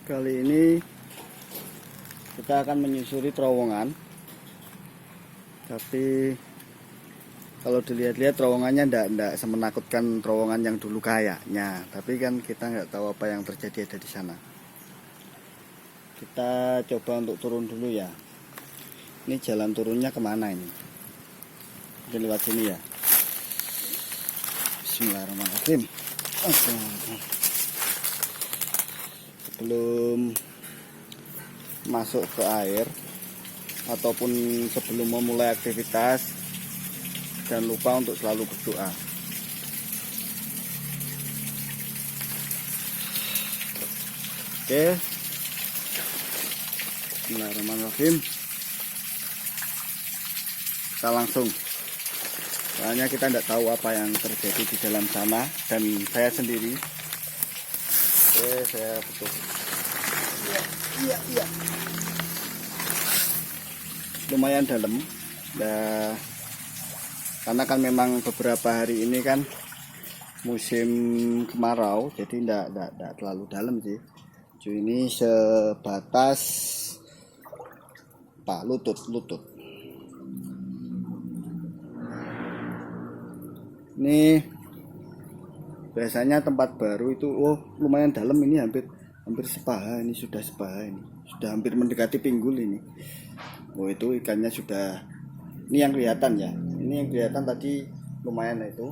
Kali ini kita akan menyusuri terowongan. Tapi kalau dilihat-lihat terowongannya ndak semenakutkan terowongan yang dulu kayaknya. Tapi kan kita nggak tahu apa yang terjadi ada di sana. Kita coba untuk turun dulu ya. Ini jalan turunnya kemana ini? Mungkin lewat sini ya. Bismillahirrahmanirrahim. Sebelum masuk ke air ataupun sebelum memulai aktivitas, jangan lupa untuk selalu berdoa. Oke, bismillahirrahmanirrahim. Kita langsung, soalnya kita tidak tahu apa yang terjadi di dalam sana, dan saya sendiri. Oke, saya butuh. Iya. Lumayan dalam. Nah, karena kan memang beberapa hari ini kan musim kemarau, jadi enggak terlalu dalam sih. Ini sebatas lutut. Ini biasanya tempat baru itu lumayan dalam, ini hampir sepaha, ini sudah sepaha, ini sudah hampir mendekati pinggul ini. Itu ikannya sudah, ini yang kelihatan ya, ini yang kelihatan tadi lumayan itu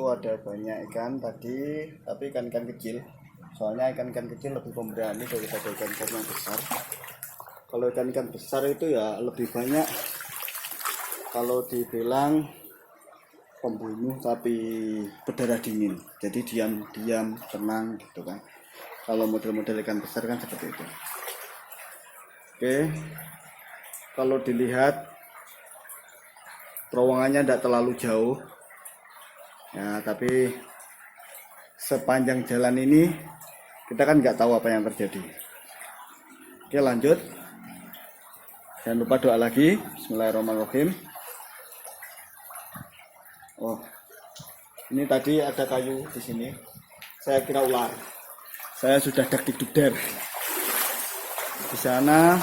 ada banyak ikan tadi, tapi ikan-ikan kecil. Soalnya ikan-ikan kecil lebih pemberani daripada ikan-ikan yang besar. Kalau ikan-ikan besar itu ya lebih banyak, kalau dibilang pembunuh tapi berdarah dingin, jadi diam tenang gitu kan. Kalau model-model ikan besar kan seperti itu. Oke, kalau dilihat terowongannya tidak terlalu jauh ya, tapi sepanjang jalan ini kita kan nggak tahu apa yang terjadi. Oke, lanjut. Jangan lupa doa lagi. Bismillahirrahmanirrahim. Ini tadi ada kayu di sini. Saya kira ular. Saya sudah dak-dik-duk-der. Di sana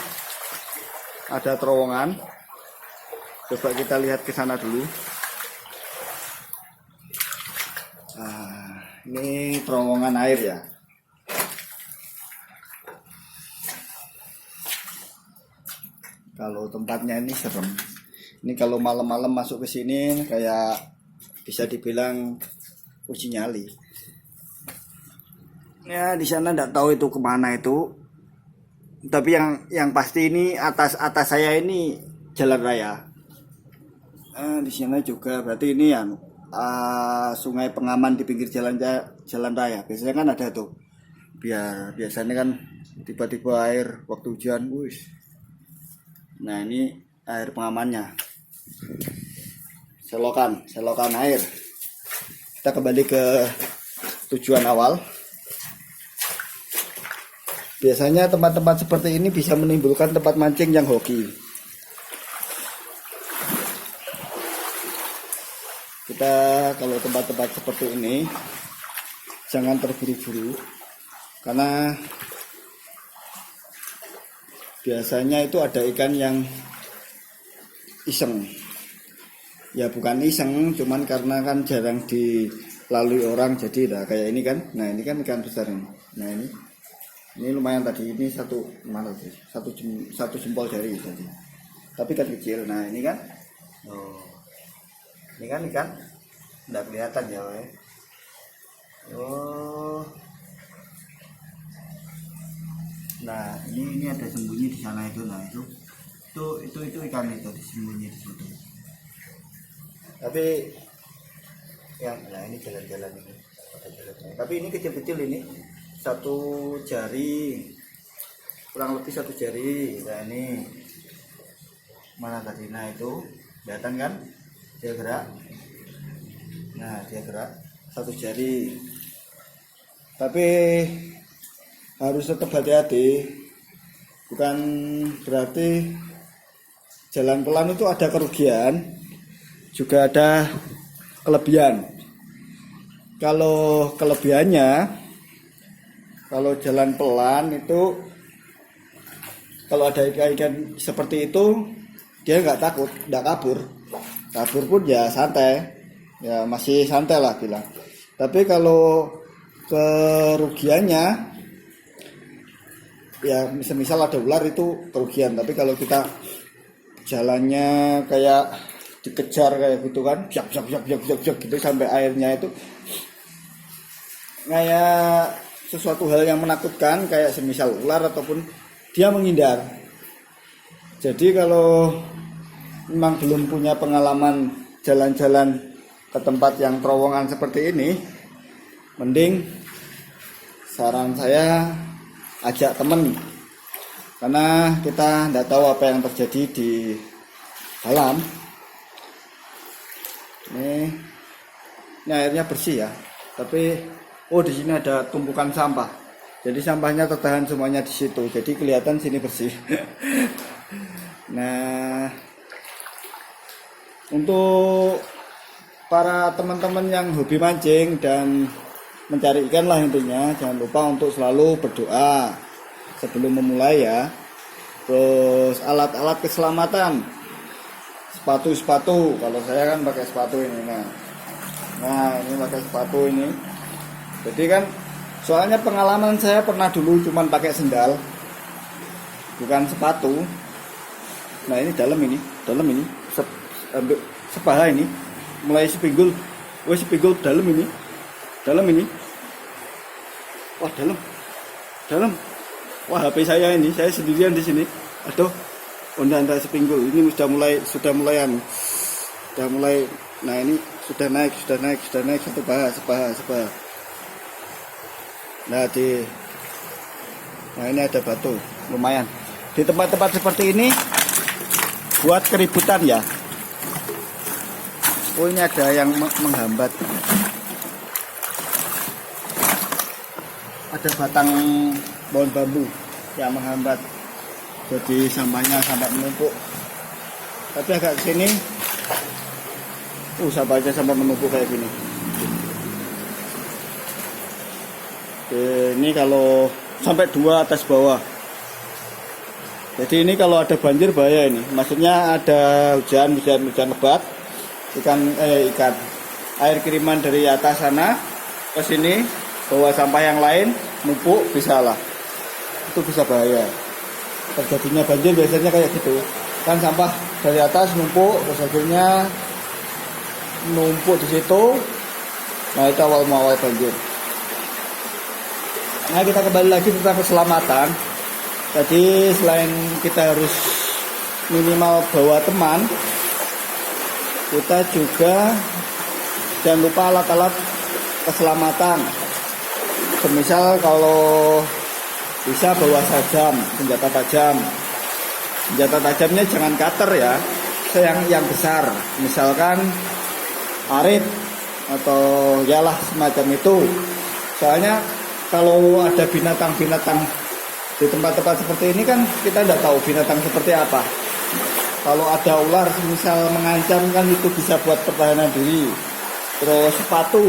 ada terowongan. Coba kita lihat ke sana dulu. Ini terowongan air ya. Kalau tempatnya ini serem. Ini kalau malam-malam masuk ke sini kayak bisa dibilang uji nyali. Ya, di sana enggak tahu itu kemana itu. Tapi yang pasti ini atas saya ini jalan raya. Di sana juga berarti ini ya sungai pengaman di pinggir jalan raya. Biasanya kan ada tuh. Biasanya kan tiba-tiba air waktu hujan, Nah, ini air pengamannya. Selokan air. Kita kembali ke tujuan awal. Biasanya tempat-tempat seperti ini bisa menimbulkan tempat mancing yang hoki. Kita kalau tempat-tempat seperti ini jangan terburu-buru, karena biasanya itu ada ikan yang iseng. Ya bukan iseng, cuman karena kan jarang dilalui orang, jadi kayak ini kan. Nah, ini kan ikan besar ini. Nah, ini lumayan tadi, ini satu jempol jari tadi. Tapi kan kecil. Nah, ini kan. Ini kan ikan enggak kelihatan ya, Nah, ini ada sembunyi di sana itu. Nah, itu ikan itu disembunyi di situ. Tapi ini jalan-jalan ini. Tapi ini kecil-kecil ini. Satu jari. Kurang lebih satu jari. Nah, ini mana tadi? Nah, itu kelihatan kan? Dia gerak. Nah, dia gerak satu jari. Tapi harus tetap hati-hati. Bukan berarti jalan pelan itu ada kerugian, juga ada kelebihan. Kalau kelebihannya Kalau jalan pelan itu, kalau ada ikan seperti itu, dia nggak takut, nggak kabur. Kabur pun ya santai, ya masih santai lah bilang. Tapi kalau kerugiannya, ya misal ada ular itu kerugian. Tapi kalau kita jalannya kayak dikejar kayak gitu kan, jak gitu sampai airnya itu kayak sesuatu hal yang menakutkan, kayak semisal ular ataupun dia menghindar. Jadi kalau memang belum punya pengalaman jalan-jalan ke tempat yang terowongan seperti ini, mending saran saya ajak temen, karena kita tidak tahu apa yang terjadi di dalam. Ini airnya bersih ya, tapi di sini ada tumpukan sampah. Jadi sampahnya tertahan semuanya di situ. Jadi kelihatan sini bersih. Nah, untuk para teman-teman yang hobi mancing dan mencari ikan lah intinya, jangan lupa untuk selalu berdoa sebelum memulai ya. Terus alat-alat keselamatan, sepatu, kalau saya kan pakai sepatu ini. Nah ini pakai sepatu ini. Jadi kan soalnya pengalaman saya pernah dulu cuman pakai sendal, bukan sepatu. Nah ini dalam ini sepaha ini, mulai sepinggul, sepinggul dalam ini, wah dalam, wah HP saya ini, saya sendirian di sini, aduh, anda sepinggul ini sudah mulai, nah ini sudah naik satu paha. Nah ini ada batu, lumayan. Di tempat-tempat seperti ini buat keributan ya. Ini ada yang menghambat. Ada batang pohon bambu yang menghambat. Jadi sampahnya sampai menumpuk. Tapi agak kesini, sampahnya sampai menumpuk kayak gini. Ini kalau sampai 2 atas bawah. Jadi ini kalau ada banjir bahaya ini. Maksudnya ada hujan lebat, ikan air kiriman dari atas sana ke sini bawa sampah yang lain numpuk, bisa lah. Itu bisa bahaya. Terjadinya banjir biasanya kayak gitu. Kan sampah dari atas numpuk, terus akhirnya numpuk di situ. Nah itu awal banjir. Nah kita kembali lagi tentang keselamatan. Jadi selain kita harus minimal bawa teman, kita juga jangan lupa alat-alat keselamatan. Semisal kalau bisa bawa sajam, senjata tajam. Senjata tajamnya jangan cutter ya, yang besar. Misalkan arit atau yalah semacam itu. Soalnya kalau ada binatang-binatang di tempat-tempat seperti ini kan kita tidak tahu binatang seperti apa. Kalau ada ular misal mengancam kan itu bisa buat pertahanan diri. Terus sepatu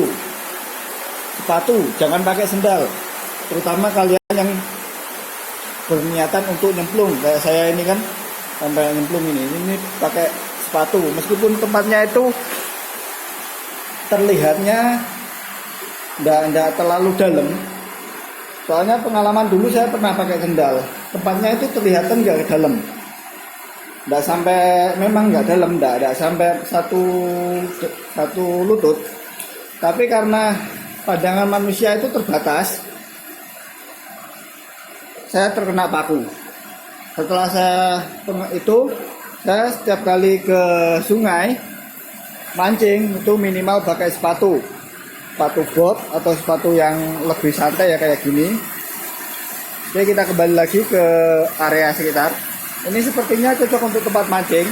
jangan pakai sendal, terutama kalian yang berniatan untuk nyemplung kayak saya ini kan, sampai nyemplung ini pakai sepatu meskipun tempatnya itu terlihatnya tidak terlalu dalam. Soalnya pengalaman dulu saya pernah pakai sendal, tempatnya itu kelihatan nggak dalam, nggak sampai, memang nggak dalam, nggak sampai satu lutut. Tapi karena pandangan manusia itu terbatas, saya terkena paku. Setelah saya setiap kali ke sungai mancing itu minimal pakai sepatu bot atau sepatu yang lebih santai ya kayak gini. Oke, kita kembali lagi ke area sekitar. Ini sepertinya cocok untuk tempat mancing.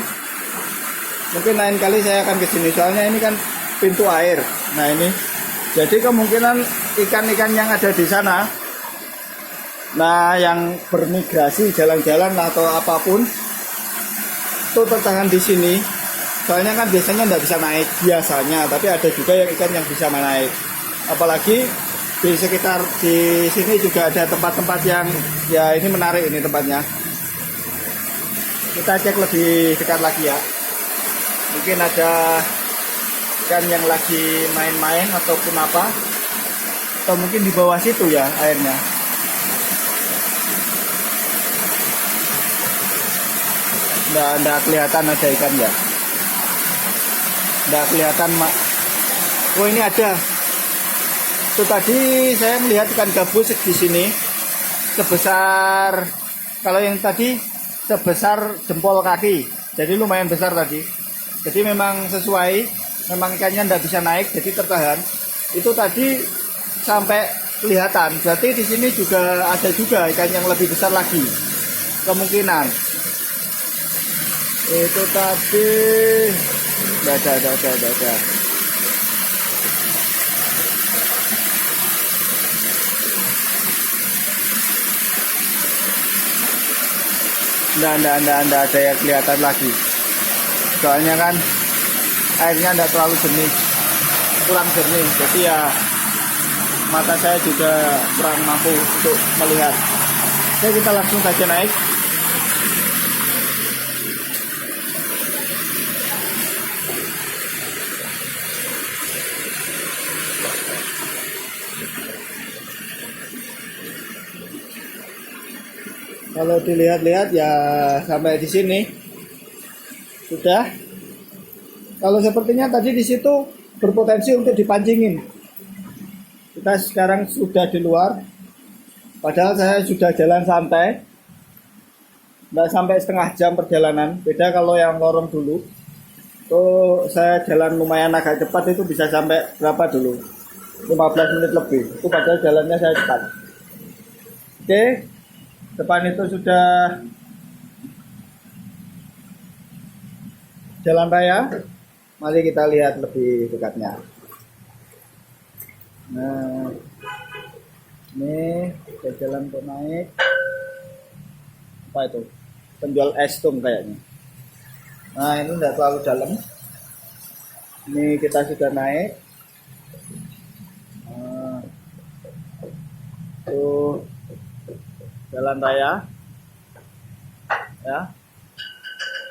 Mungkin lain kali saya akan ke sini, soalnya ini kan pintu air. Nah ini, jadi kemungkinan ikan-ikan yang ada di sana, nah yang bermigrasi jalan-jalan atau apapun, itu tertahan di sini. Soalnya kan biasanya nggak bisa naik biasanya, tapi ada juga yang ikan yang bisa naik. Apalagi di sekitar di sini juga ada tempat-tempat yang ya ini menarik ini tempatnya. Kita cek lebih dekat lagi ya. Mungkin ada ikan yang lagi main-main ataupun apa, atau mungkin di bawah situ ya airnya. Nggak kelihatan ada ikan ya. Nggak kelihatan mak. Oh ini ada. Itu tadi saya melihat ikan gabus di sini sebesar, kalau yang tadi sebesar jempol kaki, jadi lumayan besar tadi. Jadi memang sesuai, memang ikannya tidak bisa naik, jadi tertahan. Itu tadi sampai kelihatan. Berarti di sini juga ada juga ikan yang lebih besar lagi, kemungkinan. Itu tadi, ada. Nggak ada yang kelihatan lagi. Soalnya kan airnya nggak terlalu jernih, kurang jernih. Jadi ya mata saya juga kurang mampu untuk melihat. Oke, kita langsung saja naik. Kalau dilihat-lihat ya sampai di sini sudah. Kalau sepertinya tadi di situ berpotensi untuk dipancingin. Kita sekarang sudah di luar. Padahal saya sudah jalan santai. Nggak sampai setengah jam perjalanan. Beda kalau yang lorong dulu. Tuh saya jalan lumayan agak cepat, itu bisa sampai berapa dulu? 15 menit lebih. Itu padahal jalannya saya cepat. Oke. Depan itu sudah jalan raya. Mari kita lihat lebih dekatnya. Nah, ini ada jalan untuk naik. Apa itu? Penjual es tum kayaknya. Nah, ini tidak terlalu dalam. Ini kita sudah naik. Nah, tuh jalan raya ya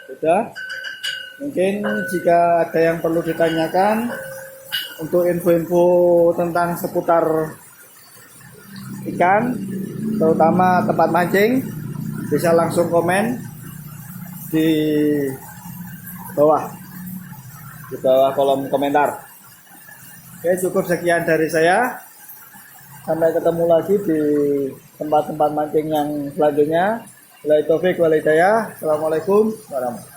sudah. Mungkin jika ada yang perlu ditanyakan untuk info-info tentang seputar ikan, terutama tempat mancing, bisa langsung komen di bawah kolom komentar. Oke, cukup sekian dari saya. Sampai ketemu lagi di tempat-tempat mancing yang selanjutnya. Wabillahi taufiq wal hidayah. Assalamualaikum warahmatullahi wabarakatuh.